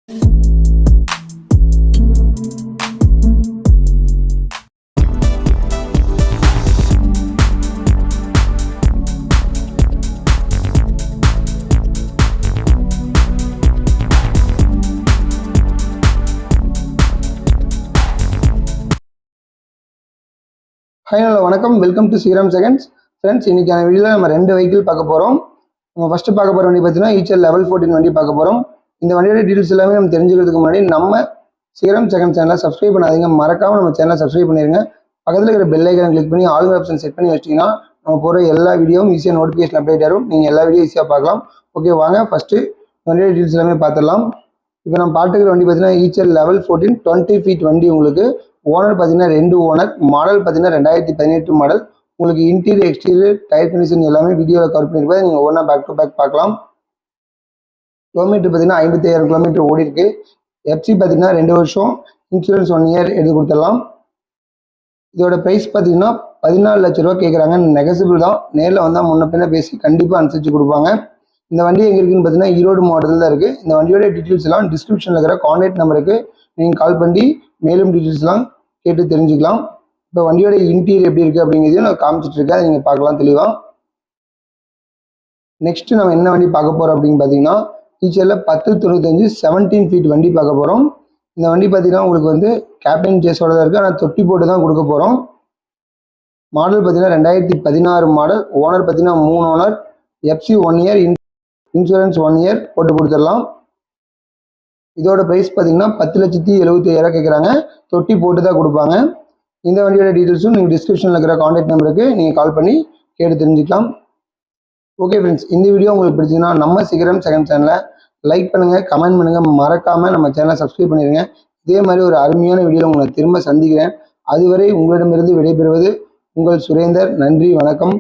Hello வணக்கம், welcome to Sriram seconds. Friends, இன்னைக்கான வீடியோவில் நம்ம 2 வெஹிக்கிள் பார்க்க போகிறோம். நம்ம ஃபஸ்ட்டு பார்க்க போகிற வண்டி பார்த்தீங்கன்னா ஈச்சர் லெவல் 14 வண்டி பார்க்க போகிறோம். இந்த வண்டியோட டீட்டெயில்ஸ் எல்லாமே நம்ம தெரிஞ்சுக்கிறதுக்கு முன்னாடி நம்ம ஸ்ரீராம் செகண்ட் சேனலை சப்ஸ்கிரைப் பண்ணாதீங்க, மறக்காமல் நம்ம சேனலை சப்ஸ்கிரைப் பண்ணிடுங்க. பக்கத்தில் இருக்கிற பெல் ஐக்கனை கிளிக் பண்ணி ஆல் ஆப்ஷன் செட் பண்ணி வச்சிட்டிங்கன்னா நம்ம போகிற எல்லா வீடியோவும் ஈஸியாக நோட்டிஃபிகேஷன் அப்டேட் ஆகும். நீங்கள் எல்லா வீடியோ ஈஸியாக பார்க்கலாம். ஓகே, வாங்க ஃபஸ்ட்டு வண்டியோட டீட்டெயில்ஸ் எல்லாமே பார்த்துடலாம். இப்போ நம்ம பார்த்துக்கிற வண்டி பார்த்தீங்கன்னா ஈச்சர் லெவல் 14 20 ஃபீட் வண்டி. உங்களுக்கு ஓனர் பார்த்தீங்கன்னா 2 ஓனர். மாடல் பார்த்தீங்கன்னா 2018 மாடல். உங்களுக்கு இன்டீரியர் எக்ஸ்டீரியர் டயர் கண்டிஷன் எல்லாமே வீடியோவில் கவர் பண்ணியிருப்பேன். நீங்கள் ஒன்றா பேக் டு பேக் பார்க்கலாம். கிலோமீட்டர் பார்த்தீங்கன்னா 55,000 கிலோமீட்டர் ஓடி இருக்கு. எஃப்சி பார்த்தீங்கன்னா 2 வருஷம், இன்சூரன்ஸ் 1 இயர் எடுத்து கொடுத்துடலாம். இதோட ப்ரைஸ் பார்த்தீங்கன்னா 14 லட்ச ரூபா கேட்குறாங்க. நெகசிபிள் தான். நேரில் வந்தால் முன்ன பின்ன பேசி கண்டிப்பாக அனுசரித்து கொடுப்பாங்க. இந்த வண்டி எங்கே இருக்குன்னு பார்த்தீங்கன்னா ஈரோடு மாவட்டத்தில் தான் இருக்குது. இந்த வண்டியோட டீட்டெயில்ஸ் எல்லாம் டிஸ்கிரிப்ஷனில் இருக்கிற கான்டாக்ட் நம்பருக்கு நீங்கள் கால் பண்ணி மேலும் டீட்டெயில்ஸ்லாம் கேட்டு தெரிஞ்சுக்கலாம். இப்போ வண்டியோட இன்டீரியர் எப்படி இருக்குது அப்படிங்கிறதையும் நான் காமிச்சிட்டு இருக்கேன், அதை நீங்கள் பார்க்கலாம் தெளிவாக. நெக்ஸ்ட்டு நம்ம என்ன வண்டி பார்க்க போகிறோம் அப்படின்னு பார்த்தீங்கன்னா ஈச்சரில் 1095 17 ஃபீட் வண்டி பார்க்க போகிறோம். இந்த வண்டி பார்த்தீங்கன்னா உங்களுக்கு வந்து கேபின் சேஸோட தான் இருக்குது, ஆனால் தொட்டி போட்டு தான் கொடுக்க போகிறோம். மாடல் பார்த்தீங்கன்னா 2016 மாடல். ஓனர் பார்த்தீங்கன்னா 3 owner. FC 1 year, insurance 1 year போட்டு கொடுத்துடலாம். இதோட ப்ரைஸ் பார்த்தீங்கன்னா 10,75,000 கேட்குறாங்க. தொட்டி போட்டு தான் கொடுப்பாங்க. இந்த வண்டியோட டீட்டெயில்ஸும் நீங்கள் டிஸ்கிரிப்ஷனில் இருக்கிற கான்டாக்ட் நம்பருக்கு நீங்கள் கால் பண்ணி கேட்டு தெரிஞ்சுக்கலாம். ஓகே ஃப்ரெண்ட்ஸ், இந்த வீடியோ உங்களுக்கு பிடிச்சதுன்னா நம்ம ஸ்ரீராம் செகண்ட் சேனலை லைக் பண்ணுங்கள், கமெண்ட் பண்ணுங்கள், மறக்காமல் நம்ம சேனலை சப்ஸ்கிரைப் பண்ணிடுங்க. இதே மாதிரி ஒரு அருமையான வீடியோவில் உங்களை திரும்ப சந்திக்கிறேன். அதுவரை உங்களிடமிருந்து விடைபெறுவது உங்கள் சுரேந்தர். நன்றி, வணக்கம்.